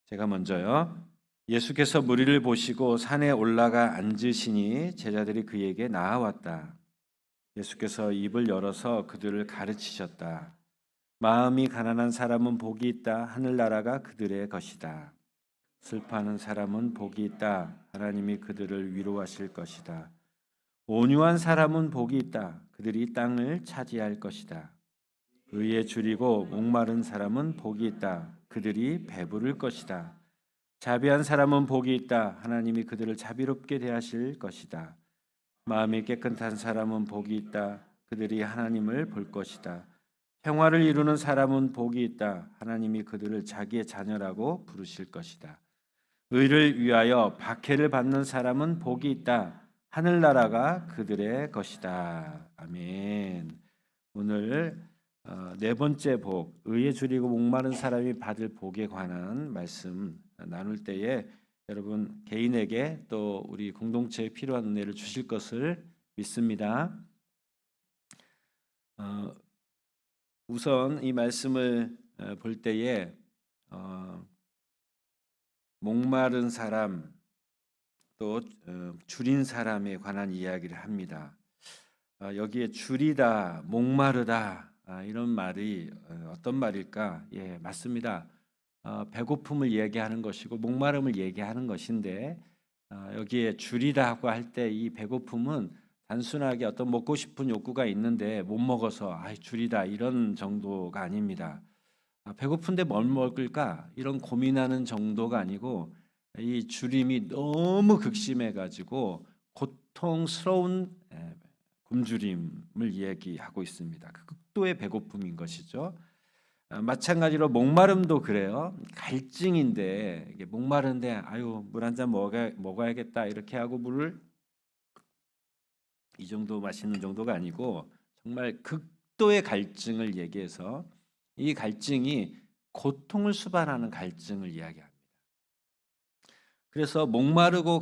제가 먼저요. 예수께서 무리를 보시고 산에 올라가 앉으시니 제자들이 그에게 나아왔다. 예수께서 입을 열어서 그들을 가르치셨다. 마음이 가난한 사람은 복이 있다. 하늘나라가 그들의 것이다. 슬퍼하는 사람은 복이 있다. 하나님이 그들을 위로하실 것이다. 온유한 사람은 복이 있다. 그들이 땅을 차지할 것이다. 의에 줄이고 목마른 사람은 복이 있다. 그들이 배부를 것이다. 자비한 사람은 복이 있다. 하나님이 그들을 자비롭게 대하실 것이다. 마음이 깨끗한 사람은 복이 있다. 그들이 하나님을 볼 것이다. 평화를 이루는 사람은 복이 있다. 하나님이 그들을 자기의 자녀라고 부르실 것이다. 의를 위하여 박해를 받는 사람은 복이 있다. 하늘나라가 그들의 것이다. 아멘. 오늘 네 번째 복, 의에 줄이고 목마른 사람이 받을 복에 관한 말씀 나눌 때에 여러분 개인에게 또 우리 공동체에 필요한 은혜를 주실 것을 믿습니다. 우선 이 말씀을 볼 때에 목마른 사람 또 줄인 사람에 관한 이야기를 합니다. 여기에 줄이다, 목마르다 이런 말이 어떤 말일까? 예, 맞습니다. 배고픔을 얘기하는 것이고 목마름을 얘기하는 것인데 여기에 줄이다고 할 때 이 배고픔은 단순하게 어떤 먹고 싶은 욕구가 있는데 못 먹어서 줄이다 이런 정도가 아닙니다. 배고픈데 뭘 먹을까? 이런 고민하는 정도가 아니고 이 줄임이 너무 극심해 가지고 고통스러운 굶주림을 얘기하고 있습니다. 그 극도의 배고픔인 것이죠. 마찬가지로 목마름도 그래요. 갈증인데 이게 목마른데 물 한 잔 먹어야겠다 이렇게 하고 물을 이 정도 마시는 정도가 아니고 정말 극도의 갈증을 얘기해서 이 갈증이 고통을 수반하는 갈증을 이야기합니다. 그래서 목마르고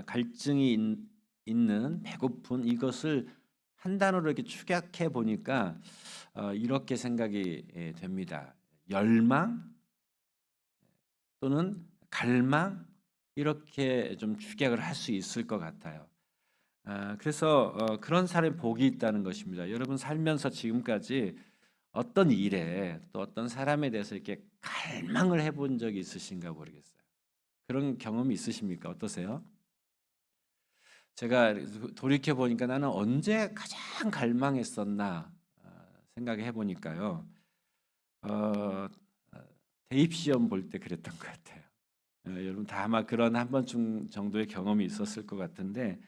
갈증이 있는 배고픈 이것을 한 단어로 이렇게 축약해 보니까 이렇게 생각이 됩니다. 열망 또는 갈망 이렇게 좀 축약을 할 수 있을 것 같아요. 그래서 그런 사람의 복이 있다는 것입니다. 여러분 살면서 지금까지 어떤 일에 또 어떤 사람에 대해서 이렇게 갈망을 해본 적이 있으신가 모르겠어요. 그런 경험이 있으십니까? 어떠세요? 제가 돌이켜 보니까 나는 언제 가장 갈망했었나 생각해 보니까요. 어, 대입 시험 볼 때 그랬던 것 같아요. 여러분 다 아마 그런 한 번쯤 정도의 경험이 있었을 것 같은데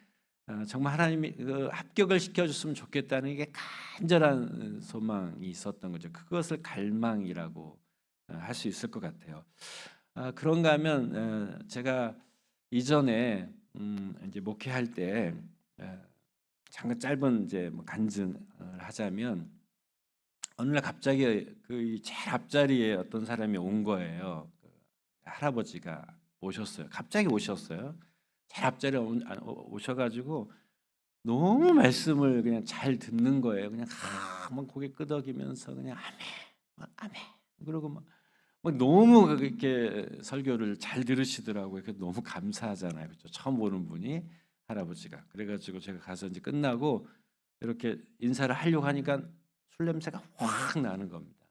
정말 하나님이 그 합격을 시켜줬으면 좋겠다는 게 간절한 소망이 있었던 거죠. 그것을 갈망이라고 할 수 있을 것 같아요. 그런가 하면 제가 이전에 이제 목회할 때 잠깐 짧은 이제 뭐 간증을 하자면 어느 날 갑자기 그 제일 앞자리에 어떤 사람이 온 거예요. 그 할아버지가 오셨어요. 갑자기 오셨어요. 제일 앞자리에 오셔가지고 너무 말씀을 그냥 잘 듣는 거예요. 그냥 막 고개 끄덕이면서 그냥 아멘, 막 아멘. 그러고 막 너무 이렇게 설교를 잘 들으시더라고요. 그 너무 감사하잖아요, 그렇죠? 처음 보는 분이 할아버지가. 그래가지고 제가 가서 이제 끝나고 이렇게 인사를 하려고 하니까 술 냄새가 확 나는 겁니다.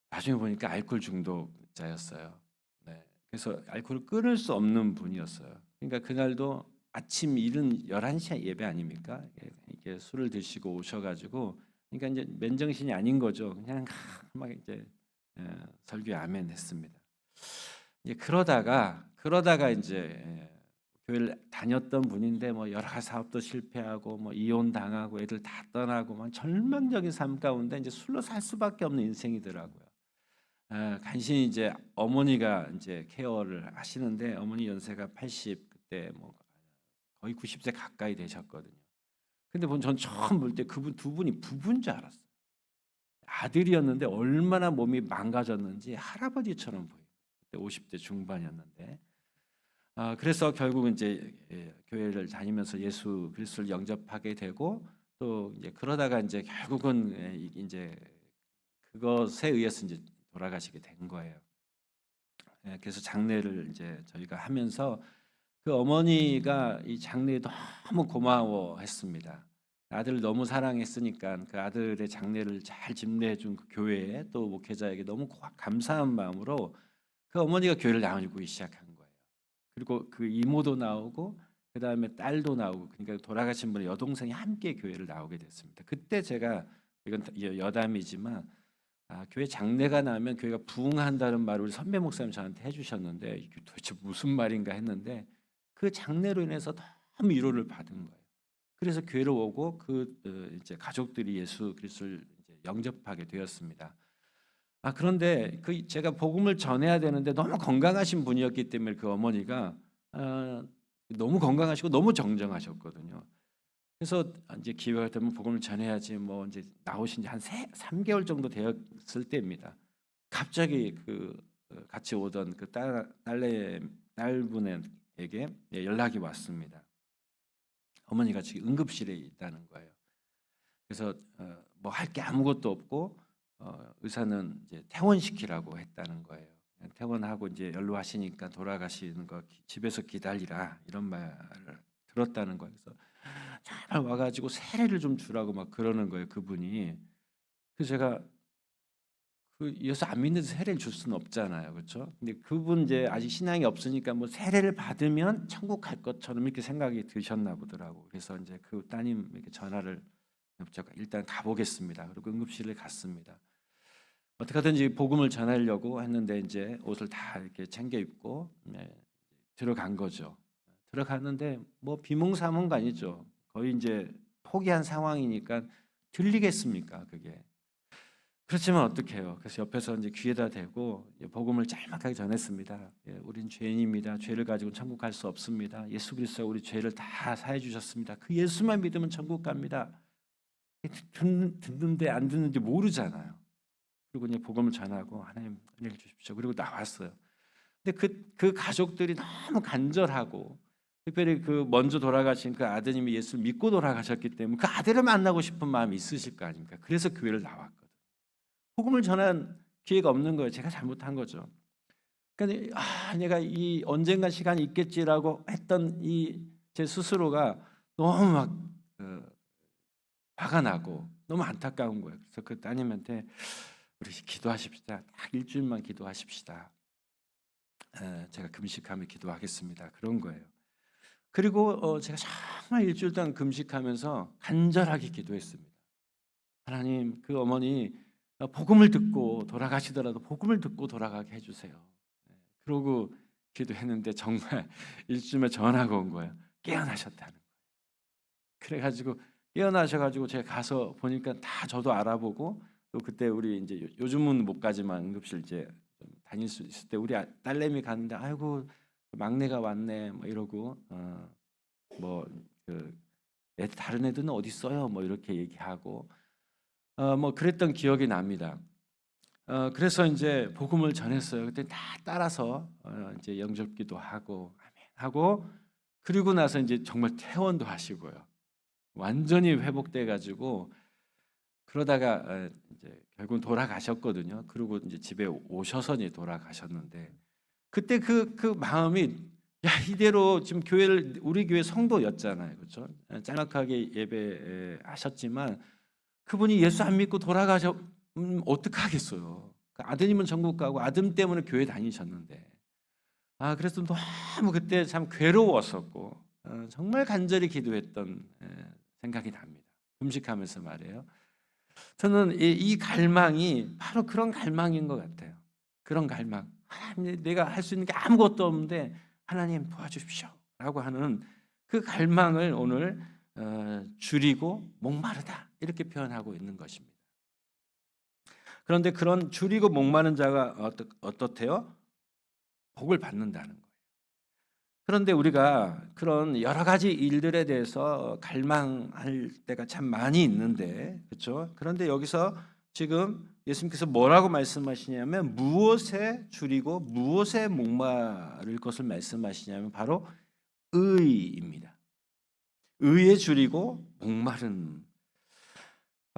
나중에 보니까 알코올 중독자였어요. 네. 그래서 알코올을 끊을 수 없는 분이었어요. 그러니까 그날도 아침 이른 11시 예배 아닙니까? 이게 술을 드시고 오셔가지고 그러니까 이제 맨정신이 아닌 거죠. 그냥 막 이제 설교에 아멘 했습니다. 이제 그러다가 이제 교회를 다녔던 분인데 뭐 여러 가지 사업도 실패하고 뭐 이혼 당하고 애들 다 떠나고 막 절망적인 삶 가운데 이제 술로 살 수밖에 없는 인생이더라고요. 간신히 이제 어머니가 이제 케어를 하시는데 어머니 연세가 80 그때 뭐 거의 90세 가까이 되셨거든요. 근데 전 처음 볼 때 그분 두 분이 부부인 줄 알았어요. 아들이었는데 얼마나 몸이 망가졌는지 할아버지처럼 보여요. 그때 50대 중반이었는데. 그래서 결국은 이제 교회를 다니면서 예수 그리스도를 영접하게 되고 또 이제 그러다가 이제 결국은 이제 그것에 의해서 이제 돌아가시게 된 거예요. 그래서 장례를 이제 저희가 하면서 그 어머니가 이 장례에 너무 고마워했습니다. 아들을 너무 사랑했으니까 그 아들의 장례를 잘 집례해 준 그 교회에 또 목회자에게 너무 감사한 마음으로 그 어머니가 교회를 나오기 시작한 거예요. 그리고 그 이모도 나오고 그 다음에 딸도 나오고, 그러니까 돌아가신 분의 여동생이 함께 교회를 나오게 됐습니다. 그때 제가, 이건 여담이지만, 교회 장례가 나면 교회가 부흥한다는 말을 우리 선배 목사님 저한테 해주셨는데, 이게 도대체 무슨 말인가 했는데 그 장례로 인해서 너무 위로를 받은 거예요. 그래서 교회로 오고 이제 가족들이 예수 그리스도를 이제 영접하게 되었습니다. 그런데 제가 복음을 전해야 되는데 너무 건강하신 분이었기 때문에 그 어머니가 너무 건강하시고 너무 정정하셨거든요. 그래서 이제 기회가 되면 복음을 전해야지, 뭐 이제 나오신 지 한 3개월 정도 되었을 때입니다. 갑자기 같이 오던 그 딸분에게 연락이 왔습니다. 어머니가 지금 응급실에 있다는 거예요. 그래서 뭐 할 게 아무것도 없고 의사는 이제 퇴원시키라고 했다는 거예요. 퇴원하고 이제 연로하시니까 돌아가시는 거 집에서 기다리라, 이런 말을 들었다는 거예요. 그래서 잘 와가지고 세례를 좀 주라고 막 그러는 거예요, 그분이. 그래서 제가 예수 안 믿는데 세례를 줄 수는 없잖아요, 그렇죠? 근데 그분 이제 아직 신앙이 없으니까 뭐 세례를 받으면 천국 갈 것처럼 이렇게 생각이 드셨나 보더라고. 그래서 이제 그 따님에게 전화를 제가 일단 가보겠습니다. 그리고 응급실에 갔습니다. 어떻게든지 복음을 전하려고 했는데 이제 옷을 다 이렇게 챙겨 입고 들어간 거죠. 들어갔는데 뭐 비몽사몽가 아니죠. 거의 이제 포기한 상황이니까 들리겠습니까, 그게? 그렇지만 어떡해요. 그래서 옆에서 이제 귀에다 대고 복음을 짤막하게 전했습니다. 우린 죄인입니다. 죄를 가지고 천국 갈 수 없습니다. 예수 그리스도가 우리 죄를 다 사해 주셨습니다. 그 예수만 믿으면 천국 갑니다. 듣는데 안 듣는지 모르잖아요. 그리고 이제 복음을 전하고 하나님 은혜를 주십시오. 그리고 나왔어요. 근데 그 가족들이 너무 간절하고, 특별히 그 먼저 돌아가신 그 아드님이 예수를 믿고 돌아가셨기 때문에 그 아들을 만나고 싶은 마음이 있으실 거 아닙니까? 그래서 교회를 나왔거든요. 복음을 전한 기회가 없는 거예요. 제가 잘못한 거죠. 그러니까 내가 이 언젠가 시간이 있겠지라고 했던 이 제 스스로가 너무 막 화가 나고 너무 안타까운 거예요. 그래서 그 따님한테 우리 기도하십시다. 딱 일주일만 기도하십시다. 제가 금식하며 기도하겠습니다. 그런 거예요. 그리고 제가 정말 일주일 동안 금식하면서 간절하게 기도했습니다. 하나님, 그 어머니 복음을 듣고 돌아가시더라도 복음을 듣고 돌아가게 해주세요. 그러고 기도했는데 정말 일주일에 전화가 온 거예요. 깨어나셨다는 거예요. 그래가지고 깨어나셔가지고 제가 가서 보니까 다 저도 알아보고, 또 그때 우리 이제 요즘은 못 가지만 응급실 이제 좀 다닐 수 있을 때 우리 딸내미 갔는데 아이고 막내가 왔네 뭐 이러고 다른 애들은 어디 있어요 뭐 이렇게 얘기하고 뭐 그랬던 기억이 납니다. 그래서 이제 복음을 전했어요. 그때 다 따라서 이제 영접기도 하고 아멘 하고, 그리고 나서 이제 정말 퇴원도 하시고요. 완전히 회복돼 가지고 그러다가 이제 결국은 돌아가셨거든요. 그리고 이제 집에 오셔서 이제 돌아가셨는데, 그때 그 마음이, 야, 이대로 지금 교회를, 우리 교회 성도였잖아요, 그렇죠? 짤막하게 예배하셨지만 그분이 예수 안 믿고 어떡하겠어요. 그 아드님은 전국 가고 아들 때문에 교회 다니셨는데, 그래서 너무 그때 참 괴로웠었고 정말 간절히 기도했던 생각이 납니다. 금식하면서 말이에요. 저는 이 갈망이 바로 그런 갈망인 것 같아요. 그런 갈망. 하나님, 내가 할 수 있는 게 아무것도 없는데 하나님 도와주십시오 라고 하는 그 갈망을 오늘 줄이고 목마르다 이렇게 표현하고 있는 것입니다. 그런데 그런 줄이고 목마른 자가 어떻대요? 복을 받는다는 거예요. 그런데 우리가 그런 여러 가지 일들에 대해서 갈망할 때가 참 많이 있는데, 그렇죠? 그런데 여기서 지금 예수님께서 뭐라고 말씀하시냐면 무엇에 줄이고 무엇에 목마를 것을 말씀하시냐면 바로 의입니다. 의에 줄이고 목마른.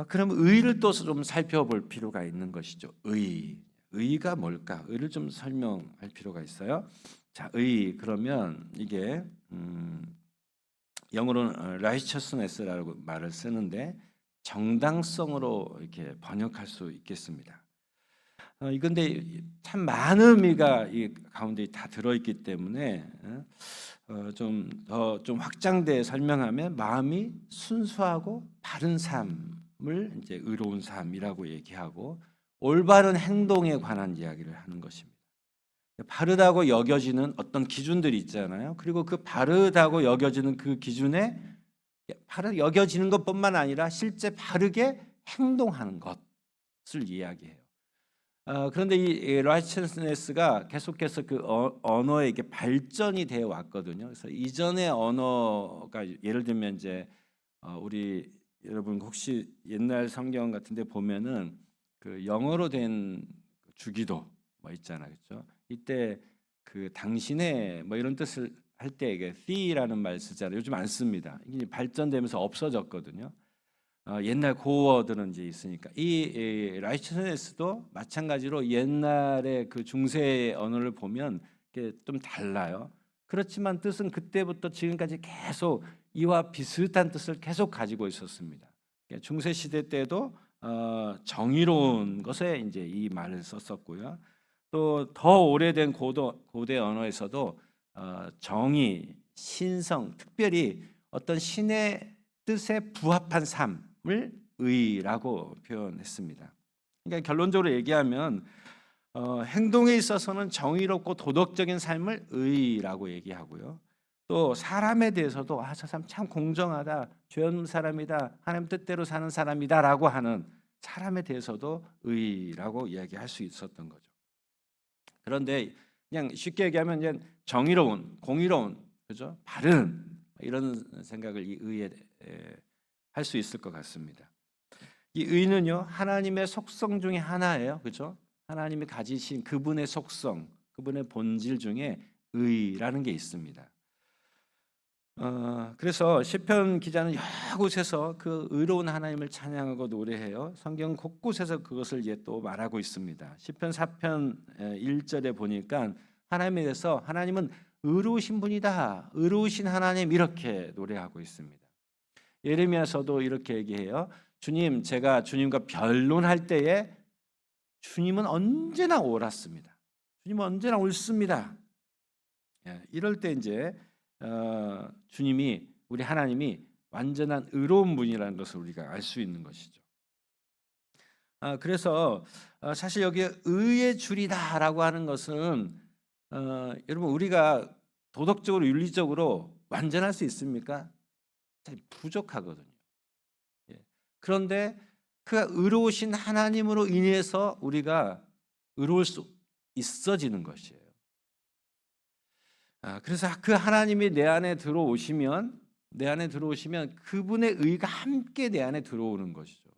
그럼 의를 또 좀 살펴볼 필요가 있는 것이죠. 의. 의가 뭘까? 의를 좀 설명할 필요가 있어요. 자, 의 그러면 이게 영어로는 righteousness라고 말을 쓰는데 정당성으로 이렇게 번역할 수 있겠습니다. 이건데 참 많은 의미가 이 가운데 다 들어있기 때문에 좀 더 좀 확장돼 설명하면 마음이 순수하고 바른 삶을 이제 의로운 삶이라고 얘기하고 올바른 행동에 관한 이야기를 하는 것입니다. 바르다고 여겨지는 어떤 기준들이 있잖아요. 그리고 그 바르다고 여겨지는 그 기준에 바르 여겨지는 것뿐만 아니라 실제 바르게 행동하는 것을 이야기해요. 그런데 이 righteousness가 계속해서 그 언어에 이게 발전이 되어 왔거든요. 그래서 이전의 언어가 예를 들면 이제 우리 여러분 혹시 옛날 성경 같은데 보면은 그 영어로 된 주기도 뭐 있잖아요, 그렇죠? 이때 그 당신의 뭐 이런 뜻을 할 때 이게 thee라는 말 쓰잖아요. 요즘 안 씁니다. 이게 발전되면서 없어졌거든요. 옛날 고어들은 이제 있으니까 이 righteousness도 마찬가지로 옛날의 그 중세 언어를 보면 이게 좀 달라요. 그렇지만 뜻은 그때부터 지금까지 계속 이와 비슷한 뜻을 계속 가지고 있었습니다. 중세 시대 때도 정의로운 것에 이제 이 말을 썼었고요. 또 더 오래된 고대 언어에서도 정의, 신성, 특별히 어떤 신의 뜻에 부합한 삶을 의라고 표현했습니다. 그러니까 결론적으로 얘기하면 행동에 있어서는 정의롭고 도덕적인 삶을 의라고 얘기하고요. 또 사람에 대해서도 저 사람 참 공정하다, 죄 없는 사람이다, 하나님 뜻대로 사는 사람이다라고 하는 사람에 대해서도 의라고 이야기할 수 있었던 거죠. 그런데 그냥 쉽게 얘기하면 이제 정의로운, 공의로운, 그죠? 바른 이런 생각을 이 의에 할 수 있을 것 같습니다. 이 의는요 하나님의 속성 중에 하나예요, 그죠? 하나님이 가지신 그분의 속성, 그분의 본질 중에 의라는 게 있습니다. 그래서 시편 기자는 여러 곳에서 그 의로운 하나님을 찬양하고 노래해요. 성경 곳곳에서 그것을 이제 또 말하고 있습니다. 시편 4편 1절에 보니까 하나님에 대해서 하나님은 의로우신 분이다, 의로우신 하나님 이렇게 노래하고 있습니다. 예레미야서도 이렇게 얘기해요. 주님, 제가 주님과 변론할 때에 주님은 언제나 옳았습니다. 주님은 언제나 옳습니다. 이럴 때 이제 주님이 우리 하나님이 완전한 의로운 분이라는 것을 우리가 알 수 있는 것이죠. 그래서 사실 여기 의의 줄이다라고 하는 것은 여러분 우리가 도덕적으로 윤리적으로 완전할 수 있습니까? 부족하거든요. 그런데 그가 의로우신 하나님으로 인해서 우리가 의로울 수 있어지는 것이에요. 그래서 그 하나님이 내 안에 들어오시면 그분의 의가 함께 내 안에 들어오는 것이죠.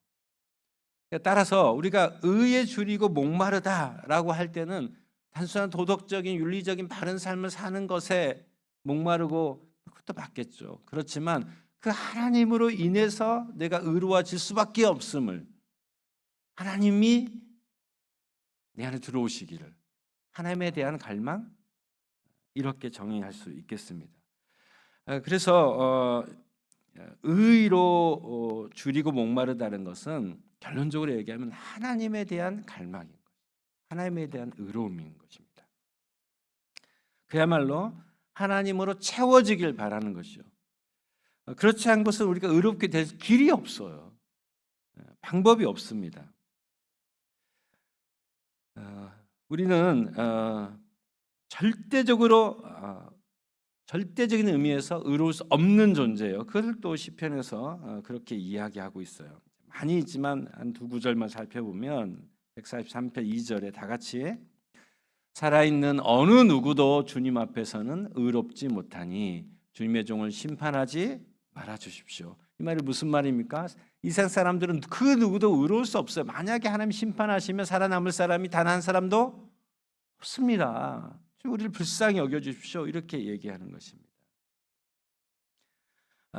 따라서 우리가 의에 줄이고 목마르다라고 할 때는 단순한 도덕적인 윤리적인 바른 삶을 사는 것에 목마르고 그것도 맞겠죠. 그렇지만 그 하나님으로 인해서 내가 의로워질 수밖에 없음을, 하나님이 내 안에 들어오시기를, 하나님에 대한 갈망 이렇게 정의할 수 있겠습니다. 그래서 의로 줄이고 목마르다는 것은 결론적으로 얘기하면 하나님에 대한 갈망인 것, 하나님에 대한 의로움인 것입니다. 그야말로 하나님으로 채워지길 바라는 것이죠. 그렇지 않은 것은 우리가 의롭게 될 길이 없어요. 방법이 없습니다. 우리는 절대적인 의미에서 의로울 수 없는 존재예요. 그걸 또 시편에서 그렇게 이야기하고 있어요. 많이 있지만 한 두 구절만 살펴보면 143편 2절에 다 같이 살아있는 어느 누구도 주님 앞에서는 의롭지 못하니 주님의 종을 심판하지 말아 주십시오. 이 말이 무슨 말입니까? 이 세상 사람들은 그 누구도 의로울 수 없어요. 만약에 하나님 심판하시면 살아남을 사람이 단 한 사람도 없습니다. 우리를 불쌍히 여겨주십시오. 이렇게 얘기하는 것입니다.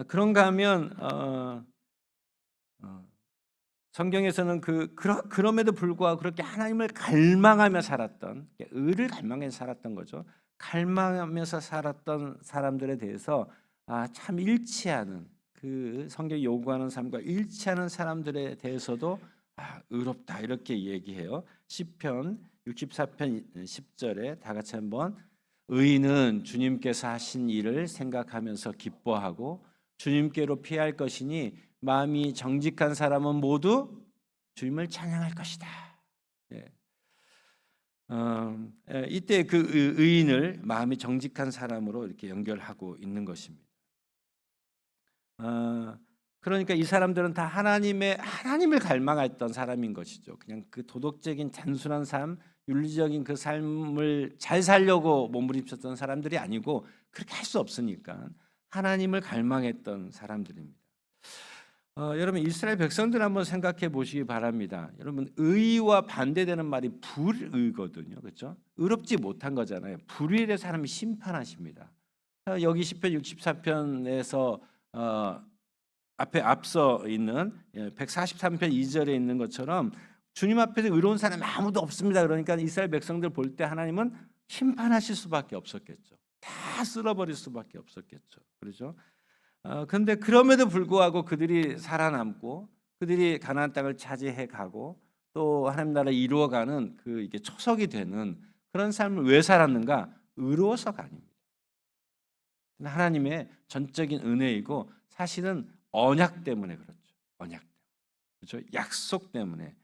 그런가 하면 성경에서는 그럼에도 불구하고 그렇게 하나님을 갈망하며 살았던, 의를 갈망해서 살았던 거죠. 갈망하면서 살았던 사람들에 대해서 참 일치하는, 그 성경이 요구하는 삶과 일치하는 사람들에 대해서도 의롭다 이렇게 얘기해요. 시편 64편 10절에 다 같이 한번, 의인은 주님께서 하신 일을 생각하면서 기뻐하고 주님께로 피할 것이니 마음이 정직한 사람은 모두 주님을 찬양할 것이다. 이때 그 의인을 마음이 정직한 사람으로 이렇게 연결하고 있는 것입니다. 그러니까 이 사람들은 다 하나님을 갈망했던 사람인 것이죠. 그냥 그 도덕적인 단순한 삶, 윤리적인 그 삶을 잘 살려고 몸부림쳤던 사람들이 아니고, 그렇게 할 수 없으니까 하나님을 갈망했던 사람들입니다. 여러분, 이스라엘 백성들 한번 생각해 보시기 바랍니다. 여러분, 의와 반대되는 말이 불의거든요, 그렇죠? 의롭지 못한 거잖아요. 불의에 대해서 하나님이 심판하십니다. 여기 시편 64편에서 앞에 앞서 있는 143편 2절에 있는 것처럼 주님 앞에서 의로운 사람이 아무도 없습니다. 그러니까 이스라엘 백성들 볼 때 하나님은 심판하실 수밖에 없었겠죠. 다 쓸어버릴 수밖에 없었겠죠. 그렇죠? 그런데 그럼에도 불구하고 그들이 살아남고 그들이 가나안 땅을 차지해 가고 또 하나님 나라를 이루어가는 이게 초석이 되는 그런 삶을 왜 살았는가? 의로워서가 아닙니다. 하나님의 전적인 은혜이고, 사실은 언약 때문에 그렇죠. 언약 때문에. 그렇죠? 약속 때문에.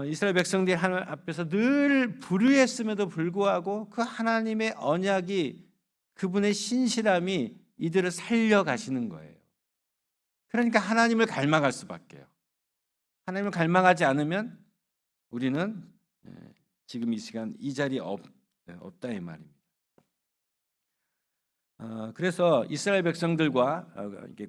이스라엘 백성들이 하나님 앞에서 늘 불의했음에도 불구하고 그 하나님의 언약이, 그분의 신실함이 이들을 살려가시는 거예요. 그러니까 하나님을 갈망할 수밖에요. 하나님을 갈망하지 않으면 우리는 지금 이 시간 이 자리에 없다 이 말입니다. 그래서 이스라엘 백성들과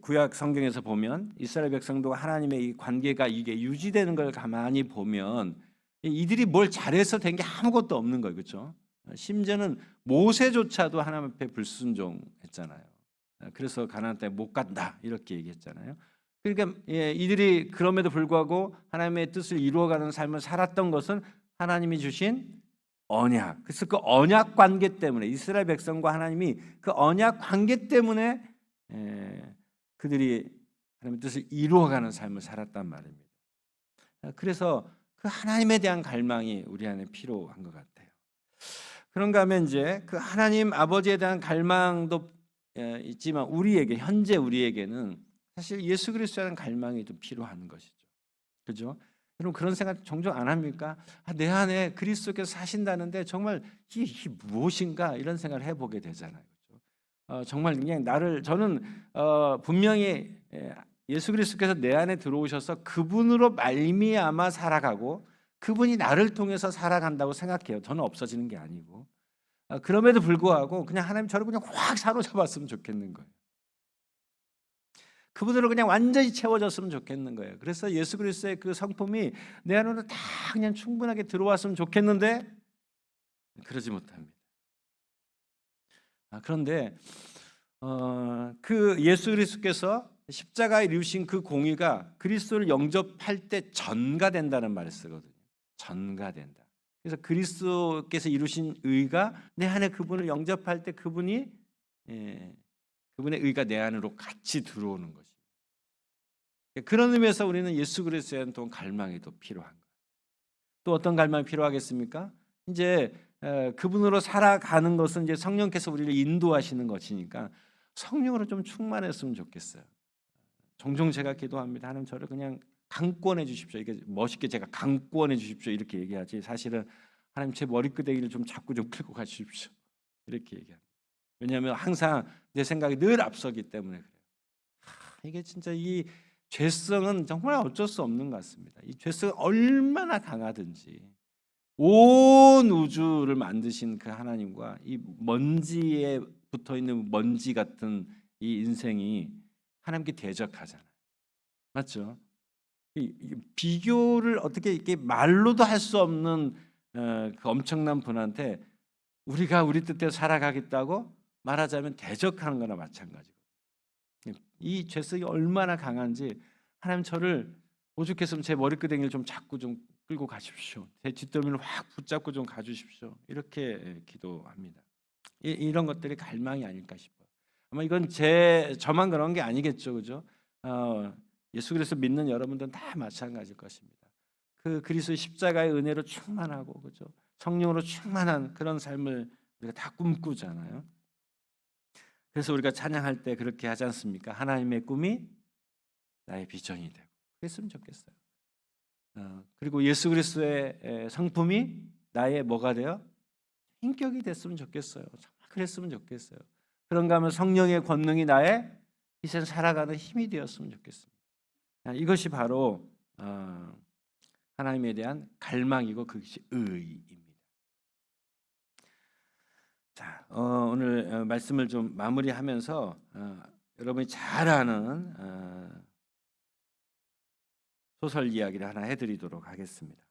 구약 성경에서 보면 이스라엘 백성들과 하나님의 이 관계가 이게 유지되는 걸 가만히 보면 이들이 뭘 잘해서 된 게 아무것도 없는 거예요, 그렇죠? 심지어는 모세조차도 하나님 앞에 불순종했잖아요. 그래서 가나안 땅에 못 간다 이렇게 얘기했잖아요. 그러니까 이들이 그럼에도 불구하고 하나님의 뜻을 이루어가는 삶을 살았던 것은 하나님이 주신 언약. 그래서 그 언약 관계 때문에, 이스라엘 백성과 하나님이 그 언약 관계 때문에 그들이 하나님의 뜻을 이루어가는 삶을 살았단 말입니다. 그래서 그 하나님에 대한 갈망이 우리 안에 필요한 것 같아요. 그런가 하면 이제 그 하나님 아버지에 대한 갈망도 있지만 현재 우리에게는 사실 예수 그리스도에 대한 갈망이 좀 필요한 것이죠. 그렇죠? 여러분, 그런 생각 종종 안 합니까? 내 안에 그리스도께서 사신다는데 정말 이게 무엇인가 이런 생각을 해보게 되잖아요. 그렇죠? 정말 그냥 저는 분명히 예수 그리스도께서 내 안에 들어오셔서 그분으로 말미암아 살아가고 그분이 나를 통해서 살아간다고 생각해요. 저는 없어지는 게 아니고. 그럼에도 불구하고 그냥 하나님 저를 그냥 확 사로잡았으면 좋겠는 거예요. 그분으로 그냥 완전히 채워졌으면 좋겠는 거예요. 그래서 예수 그리스도의 그 성품이 내 안으로 다 그냥 충분하게 들어왔으면 좋겠는데 그러지 못합니다. 그런데 그 예수 그리스도께서 십자가에 이루신 그 공의가 그리스도를 영접할 때 전가된다는 말을 쓰거든요. 전가된다. 그래서 그리스도께서 이루신 의가 내 안에 그분을 영접할 때 그분의 의가 내 안으로 같이 들어오는 것입니다. 그런 의미에서 우리는 예수 그리스도에 대한 또 갈망이 또 필요한 거예요. 또 어떤 갈망이 필요하겠습니까? 이제 그분으로 살아가는 것은 이제 성령께서 우리를 인도하시는 것이니까 성령으로 좀 충만했으면 좋겠어요. 종종 제가 기도합니다. 하나님 저를 그냥 강권해 주십시오. 이게 멋있게 제가 강권해 주십시오 이렇게 얘기하지, 사실은 하나님 제 머리끄댕이를 좀 자꾸 좀 풀고 가주십시오 이렇게 얘기합니다. 왜냐하면 항상 내 생각이 늘 앞서기 때문에 그래요. 이게 진짜 이 죄성은 정말 어쩔 수 없는 것 같습니다. 이 죄성은 얼마나 강하든지 온 우주를 만드신 그 하나님과 이 먼지에 붙어있는 먼지 같은 이 인생이 하나님께 대적하잖아요. 맞죠? 비교를 어떻게 이렇게 말로도 할 수 없는 그 엄청난 분한테 우리가 우리 뜻대로 살아가겠다고 말하자면 대적하는 거나 마찬가지고, 이 죄성이 얼마나 강한지 하나님 저를 오죽했으면 제 머리끄댕이를 좀 잡고 좀 끌고 가십시오. 제 뒷덜미를 확 붙잡고 좀 가주십시오. 이렇게 기도합니다. 이런 것들이 갈망이 아닐까 싶어요. 아마 이건 저만 그런 게 아니겠죠, 그죠? 예수 그리스도 믿는 여러분들은 다 마찬가지일 것입니다. 그 그리스도의 십자가의 은혜로 충만하고, 그죠? 성령으로 충만한 그런 삶을 우리가 다 꿈꾸잖아요. 그래서 우리가 찬양할 때 그렇게 하지 않습니까? 하나님의 꿈이 나의 비전이 되고 그랬으면 좋겠어요. 그리고 예수 그리스도의 성품이 나의 뭐가 돼요? 인격이 됐으면 좋겠어요. 정말 그랬으면 좋겠어요. 그런가 하면 성령의 권능이 나의 이생 살아가는 힘이 되었으면 좋겠습니다. 이것이 바로 하나님에 대한 갈망이고 그것이 의입니다. 자, 오늘 말씀을 좀 마무리하면서 여러분이 잘 아는 소설 이야기를 하나 해드리도록 하겠습니다.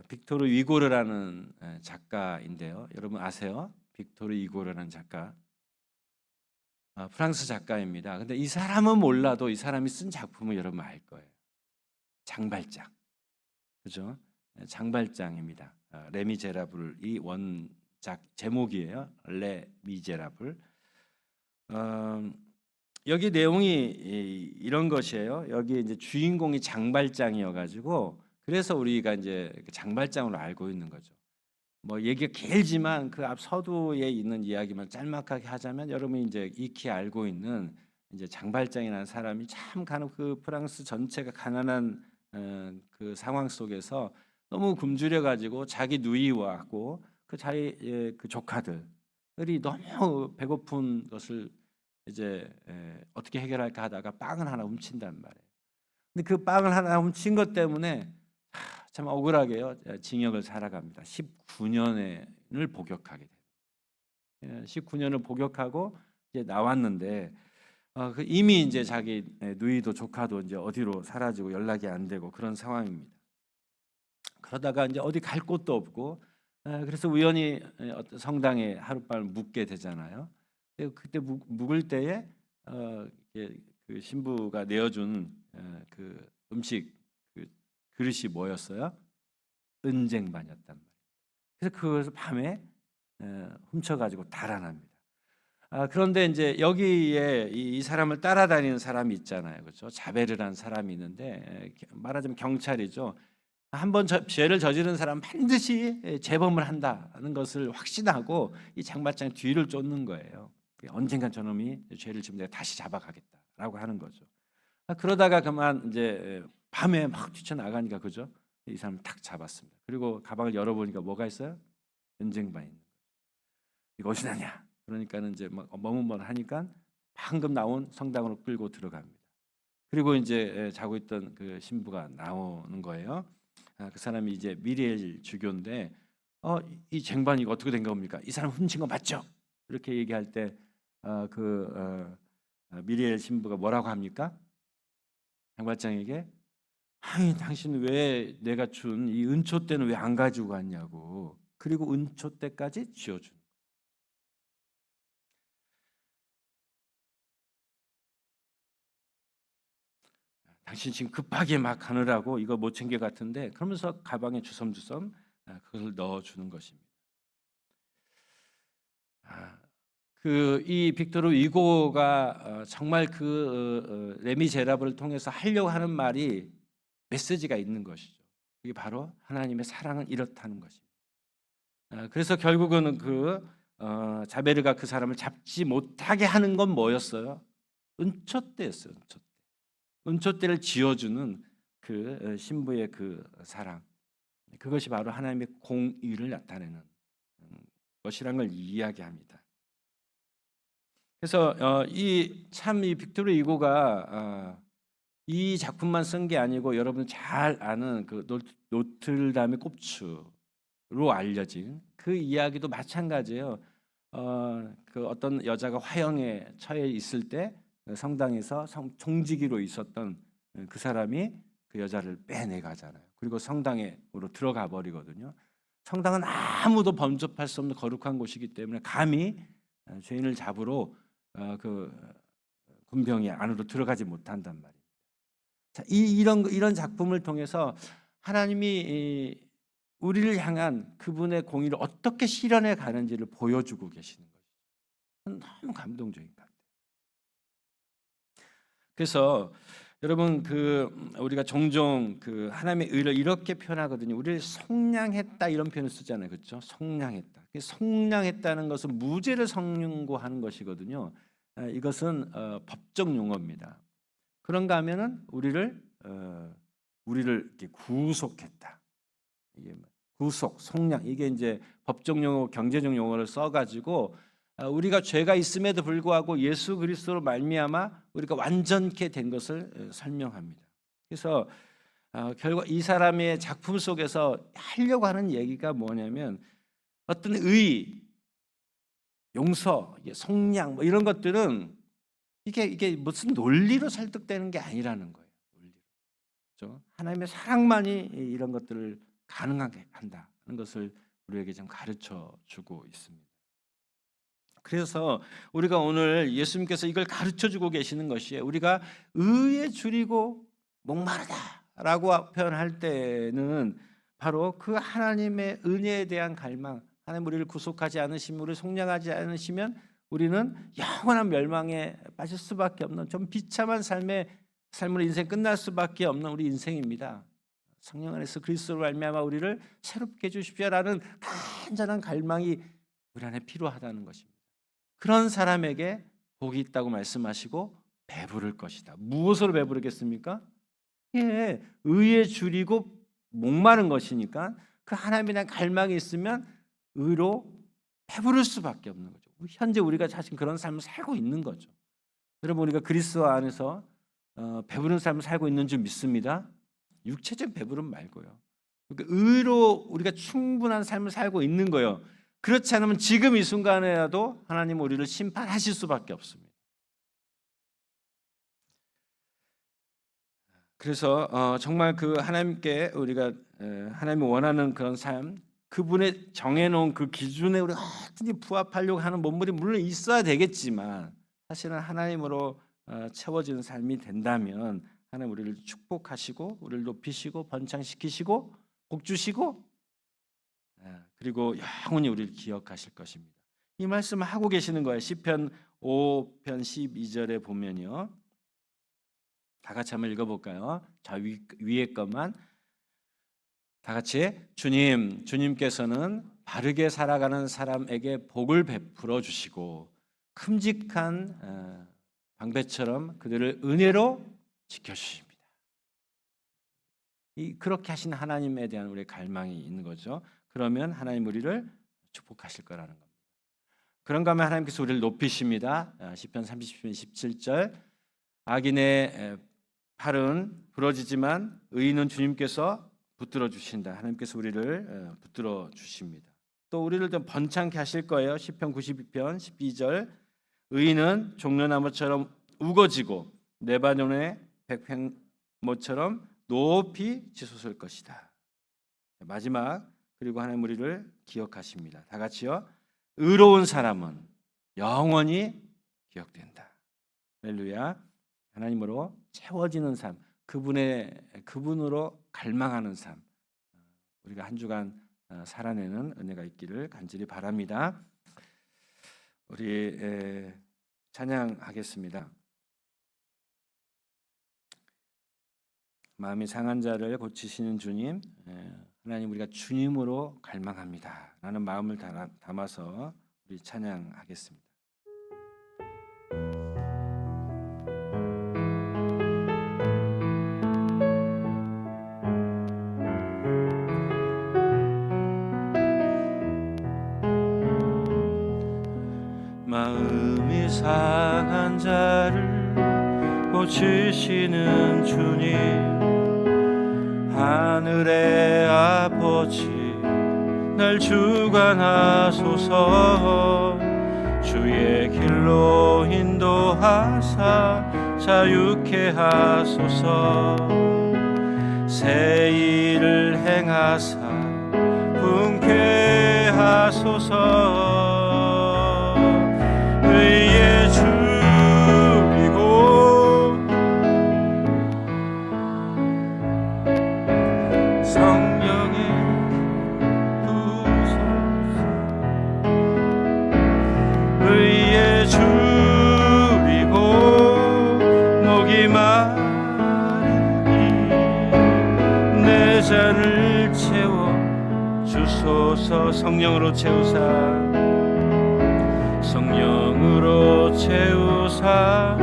빅토르 위고르라는 작가인데요. 여러분 아세요? 빅토르 위고르라는 작가. 프랑스 작가입니다. 근데 이 사람은 몰라도 이 사람이 쓴 작품을 여러분 알 거예요. 장발장. 그죠? 장발장입니다. 레미제라블이 원작 제목이에요. 레미제라블. 여기 내용이 이런 것이에요. 여기 이제 주인공이 장발장이어가지고 그래서 우리가 이제 장발장으로 알고 있는 거죠. 뭐 얘기가 길지만 그 앞 서두에 있는 이야기만 짤막하게 하자면 여러분이 이제 익히 알고 있는 이제 장발장이라는 사람이 참 그 프랑스 전체가 가난한 그 상황 속에서 너무 굶주려 가지고 자기 누이와고 그 자기 그 조카들이 너무 배고픈 것을 이제 어떻게 해결할까 하다가 빵을 하나 훔친단 말이에요. 근데 그 빵을 하나 훔친 것 때문에 참 억울하게요. 징역을 살아갑니다. 19년을 복역하게 돼요. 19년을 복역하고 이제 나왔는데 이미 이제 자기 누이도 조카도 이제 어디로 사라지고 연락이 안 되고 그런 상황입니다. 그러다가 이제 어디 갈 곳도 없고 그래서 우연히 어떤 성당에 하룻밤을 묵게 되잖아요. 그때 묵을 때에 그 신부가 내어준 그 음식 그 그릇이 뭐였어요? 은쟁반이었단 말이에요. 그래서 그것을 밤에 훔쳐가지고 달아납니다. 그런데 이제 여기에 이 사람을 따라다니는 사람이 있잖아요, 그렇죠? 자베르라는 사람이 있는데 말하자면 경찰이죠. 한번 죄를 저지른 사람 반드시 재범을 한다는 것을 확신하고 이 장발장 뒤를 쫓는 거예요. 언젠간 저놈이 죄를 지면 내가 다시 잡아가겠다라고 하는 거죠. 그러다가 그만 이제 밤에 막 뛰쳐나가니까 그죠? 이 사람 탁 잡았습니다. 그리고 가방을 열어보니까 뭐가 있어요? 은쟁반이 있는 거죠. 이거 어디서 나냐? 그러니까는 이제 막 머뭇머뭇하니까 방금 나온 성당으로 끌고 들어갑니다. 그리고 이제 자고 있던 그 신부가 나오는 거예요. 그 사람이 이제 미리엘 주교인데 이 쟁반 이거 어떻게 된 겁니까? 이 사람 훔친 거 맞죠? 이렇게 얘기할 때 미리엘 신부가 뭐라고 합니까? 장발장에게 아니 당신 왜 내가 준 이 은초대는 왜 안 가지고 갔냐고. 그리고 은초대까지 쥐어준. 당신 지금 급하게 막 가느라고 이거 못 챙겨 갔던데 그러면서 가방에 주섬주섬 그것을 넣어주는 것입니다. 그 이 빅토르 위고가 정말 그 레미제라블을 통해서 하려고 하는 말이 메시지가 있는 것이죠. 그게 바로 하나님의 사랑은 이렇다는 것입니다. 그래서 결국은 그 자베르가 그 사람을 잡지 못하게 하는 건 뭐였어요? 은초대였어요. 은초대를 지어주는 그 신부의 그 사랑, 그것이 바로 하나님의 공의를 나타내는 것이란 걸 이야기합니다. 그래서 이 빅토르 이고가 이 작품만 쓴 게 아니고 여러분 잘 아는 그 노트르담의 꼽추로 알려진 그 이야기도 마찬가지예요. 그 어떤 여자가 화형에 처해 있을 때 성당에서 총지기로 있었던 그 사람이 그 여자를 빼내가잖아요. 그리고 성당으로 들어가 버리거든요. 성당은 아무도 범접할 수 없는 거룩한 곳이기 때문에 감히 죄인을 잡으러 그 군병이 안으로 들어가지 못한단 말이에요. 자, 이런 작품을 통해서 하나님이 우리를 향한 그분의 공의를 어떻게 실현해 가는지를 보여주고 계시는 거죠. 너무 감동적인 것 같아요. 그래서 여러분 우리가 종종 하나님의 의를 이렇게 표현하거든요. 우리를 속량했다 이런 표현을 쓰잖아요, 그렇죠? 속량했다. 속량했다는 것은 무죄를 성령고하는 것이거든요. 이것은 법적 용어입니다. 그런가 하면은 우리를 이렇게 구속했다. 이게 구속, 속량 이게 이제 법적 용어, 경제적 용어를 써가지고 우리가 죄가 있음에도 불구하고 예수 그리스도로 말미암아 우리가 완전케 된 것을 설명합니다. 그래서 결국 이 사람의 작품 속에서 하려고 하는 얘기가 뭐냐면 어떤 의, 용서, 속량 뭐 이런 것들은 이게 무슨 논리로 설득되는 게 아니라는 거예요. 논리로. 그렇죠? 하나님의 사랑만이 이런 것들을 가능하게 한다는 것을 우리에게 좀 가르쳐 주고 있습니다. 그래서 우리가 오늘 예수님께서 이걸 가르쳐 주고 계시는 것이 우리가 의에 줄이고 목마르다라고 표현할 때는 바로 그 하나님의 은혜에 대한 갈망, 하나님 우리를 구속하지 않으시면, 우리를 속량하지 않으시면 우리는 영원한 멸망에 빠질 수밖에 없는 좀 비참한 삶으로 인생 끝날 수밖에 없는 우리 인생입니다. 성령 안에서 그리스도로 말미암아 우리를 새롭게 해주십시오라는 간절한 갈망이 우리 안에 필요하다는 것입니다. 그런 사람에게 복이 있다고 말씀하시고 배부를 것이다. 무엇으로 배부르겠습니까? 예, 의에 줄이고 목마른 것이니까 그 하나님에 대한 갈망이 있으면 의로 배부를 수밖에 없는 거죠. 현재 우리가 사실 그런 삶을 살고 있는 거죠. 여러분 우리가 그리스도 안에서 배부른 삶을 살고 있는 줄 믿습니다. 육체적 배부름 말고요. 그러니까 의로 우리가 충분한 삶을 살고 있는 거예요. 그렇지 않으면 지금 이 순간에라도 하나님 우리를 심판하실 수밖에 없습니다. 그래서 정말 그 하나님께 우리가 하나님이 원하는 그런 삶, 그분의 정해놓은 그 기준에 우리가 어떻게 부합하려고 하는 몸물이 물론 있어야 되겠지만 사실은 하나님으로 채워지는 삶이 된다면 하나님 우리를 축복하시고 우리를 높이시고 번창시키시고 복 주시고 그리고 영원히 우리를 기억하실 것입니다. 이 말씀을 하고 계시는 거예요. 시편 5편 12절에 보면요. 다 같이 한번 읽어볼까요? 자, 위에 것만 다 같이 주님께서는 바르게 살아가는 사람에게 복을 베풀어 주시고 큼직한 방배처럼 그들을 은혜로 지켜주십니다. 그렇게 하신 하나님에 대한 우리의 갈망이 있는 거죠. 그러면 하나님 우리를 축복하실 거라는 겁니다. 그런가 하면 하나님께서 우리를 높이십니다. 시편 30편 17절 악인의 팔은 부러지지만 의인은 주님께서 붙들어 주신다. 하나님께서 우리를 붙들어 주십니다. 또 우리를 좀 번창케 하실 거예요. 시편 92편 12절 의인은 종려나무처럼 우거지고 레바논의 백향모처럼 높이 치솟을 것이다. 마지막 그리고 하나님 우리를 기억하십니다. 다 같이요. 의로운 사람은 영원히 기억된다. 할렐루야. 하나님으로 채워지는 삶, 그분으로 갈망하는 삶, 우리가 한 주간 살아내는 은혜가 있기를 간절히 바랍니다. 우리 찬양하겠습니다. 마음이 상한 자를 고치시는 주님, 하나님 우리가 주님으로 갈망합니다 라는 마음을 담아서 우리 찬양하겠습니다. 마음이 상한 자를 고치시는 주님, 하늘의 아버지 날 주관하소서. 주의 길로 인도하사 자유케 하소서. 새 일을 행하사 분케 하소서. 의에 줄이고 목이 마르니 내 잔을 채워 주소서. 성령으로 채우사, 성령으로 채우사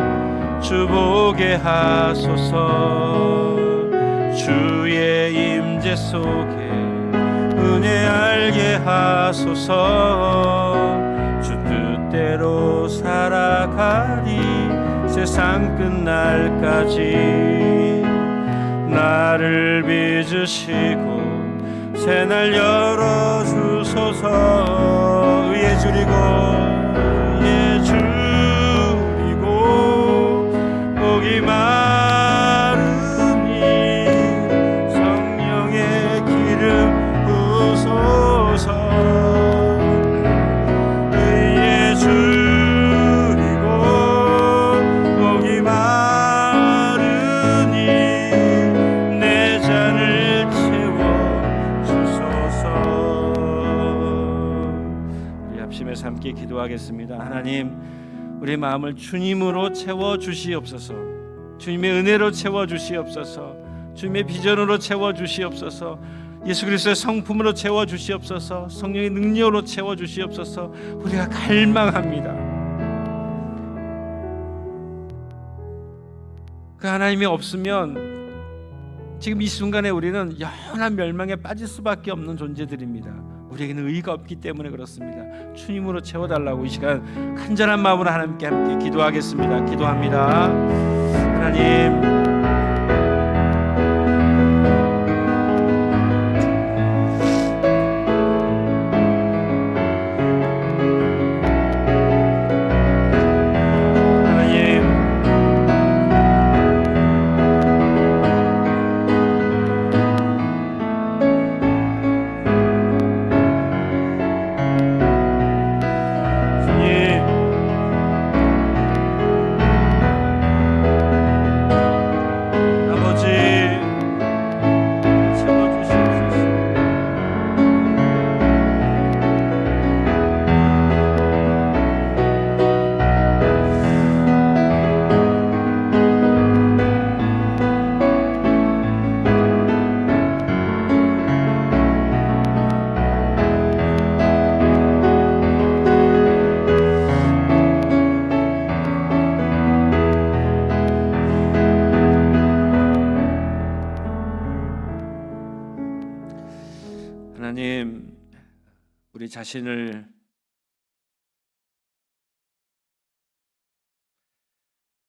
주 보게 하소서. 주의 임재 속에 은혜 알게 하소서. 주 뜻대로 살아가리 세상 끝날까지. 나를 빚으시고 새날 열어주소서. 의에 줄이고 의에 줄이고 목이 마르니 성령의 기름 부소서. 의에 줄이고 목이 마르니 내 잔을 합심해서 함께 기도하겠습니다. 하나님, 우리 마음을 주님으로 채워 주시옵소서. 주님의 은혜로 채워 주시옵소서. 주님의 비전으로 채워 주시옵소서. 예수 그리스도의 성품으로 채워 주시옵소서. 성령의 능력으로 채워 주시옵소서. 우리가 갈망합니다. 그 하나님이 없으면 지금 이 순간에 우리는 영원한 멸망에 빠질 수밖에 없는 존재들입니다. 우리에게는 의의가 없기 때문에 그렇습니다. 주님으로 채워달라고 이 시간 간절한 마음으로 하나님께 함께 기도하겠습니다. 기도합니다. 하나님,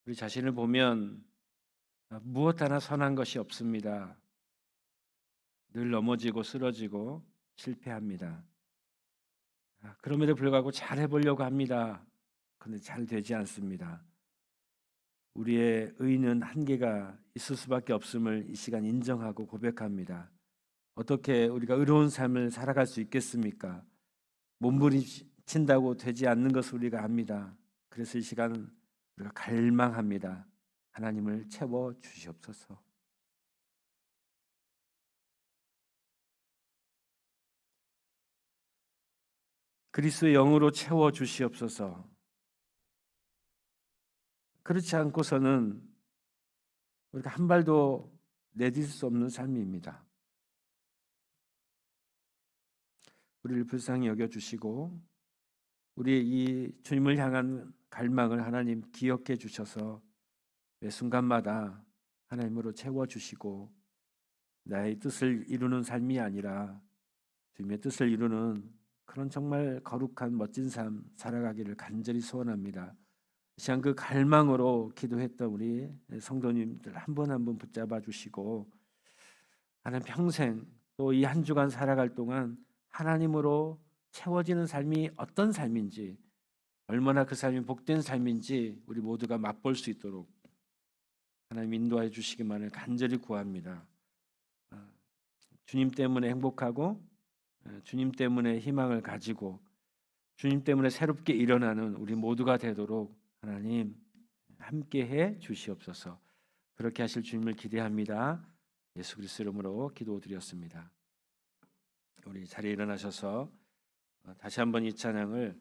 우리 자신을 보면 무엇 하나 선한 것이 없습니다. 늘 넘어지고 쓰러지고 실패합니다. 그럼에도 불구하고 잘해보려고 합니다. 그런데 잘 되지 않습니다. 우리의 의는 한계가 있을 수밖에 없음을 이 시간 인정하고 고백합니다. 어떻게 우리가 의로운 삶을 살아갈 수 있겠습니까? 몸부림친다고 되지 않는 것을 우리가 압니다. 그래서 이 시간 우리가 갈망합니다. 하나님을 채워 주시옵소서. 그리스도의 영으로 채워 주시옵소서. 그렇지 않고서는 우리가 한 발도 내딜 수 없는 삶입니다. 우리를 불쌍히 여겨주시고 우리의 이 주님을 향한 갈망을 하나님 기억해 주셔서 매 순간마다 하나님으로 채워주시고 나의 뜻을 이루는 삶이 아니라 주님의 뜻을 이루는 그런 정말 거룩한 멋진 삶 살아가기를 간절히 소원합니다. 이 시간 그 갈망으로 기도했던 우리 성도님들 한 분 한 분 붙잡아 주시고 하나님 평생 또 이 한 주간 살아갈 동안 하나님으로 채워지는 삶이 어떤 삶인지, 얼마나 그 삶이 복된 삶인지 우리 모두가 맛볼 수 있도록 하나님 인도해 주시기만을 간절히 구합니다. 주님 때문에 행복하고 주님 때문에 희망을 가지고 주님 때문에 새롭게 일어나는 우리 모두가 되도록 하나님 함께해 주시옵소서. 그렇게 하실 주님을 기대합니다. 예수 그리스도 이름으로 기도드렸습니다. 우리 자리에 일어나셔서 다시 한번 이 찬양을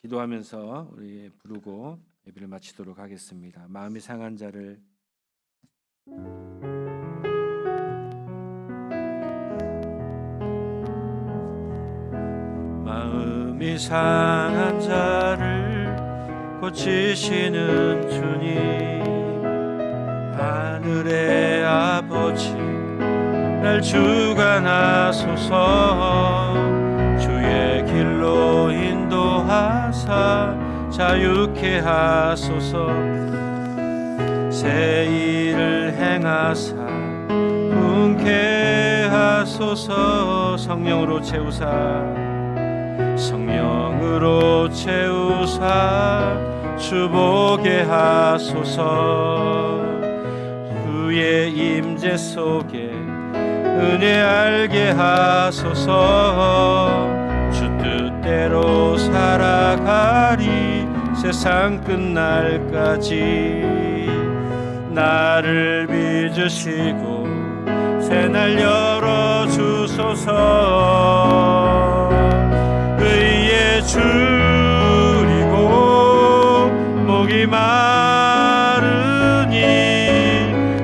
기도하면서 우리 부르고 예배를 마치도록 하겠습니다. 마음이 상한 자를 마음이 상한 자를 고치시는 주님, 하늘의 아버지 날 주관하소서. 주의 길로 인도하사 자유케 하소서. 새 일을 행하사 분케 하소서. 성령으로 채우사 주보게 하소서. 주의 임재 속에 은혜 알게 하소서. 주 뜻대로 살아가리 세상 끝날까지. 나를 빚으시고 새날 열어주소서. 의에 줄이고 목이 마르니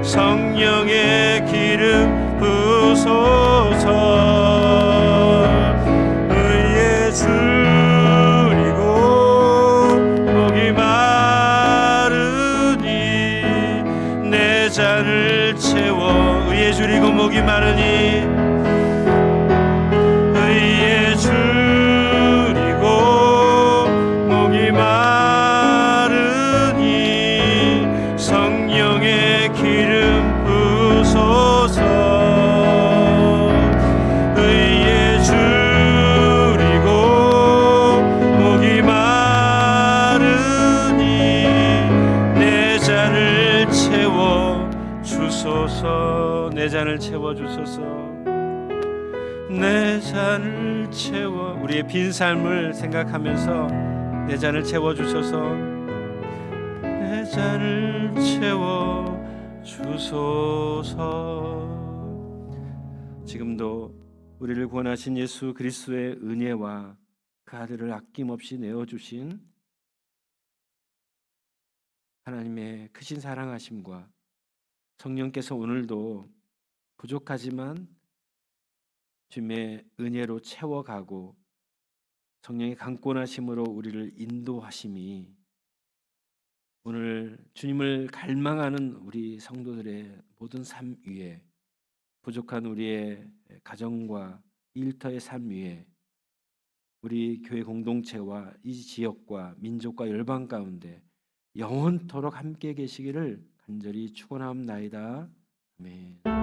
성령의 기름 부소서. 의에 줄이고 목이 마르니 내 잔을 채워. 의에 줄이고 목이 마르니 의에 줄이고 목이 마르니 성령의 기름 부소서. 의에 줄이고 목이 마르니 내 잔을 채워 주소서. 내 잔을 채워 주소서. 내 잔을 채워. 우리의 빈 삶을 생각하면서 내 잔을 채워 주소서. 내 잔을 채워 주소서. 지금도 우리를 구원하신 예수 그리스도의 은혜와 그 아들을 아낌없이 내어주신 하나님의 크신 사랑하심과 성령께서 오늘도 부족하지만 주님의 은혜로 채워가고 성령의 강권하심으로 우리를 인도하심이 오늘 주님을 갈망하는 우리 성도들의 모든 삶 위에, 부족한 우리의 가정과 일터의 삶 위에, 우리 교회 공동체와 이 지역과 민족과 열방 가운데 영원토록 함께 계시기를 간절히 축원하옵나이다. 아멘.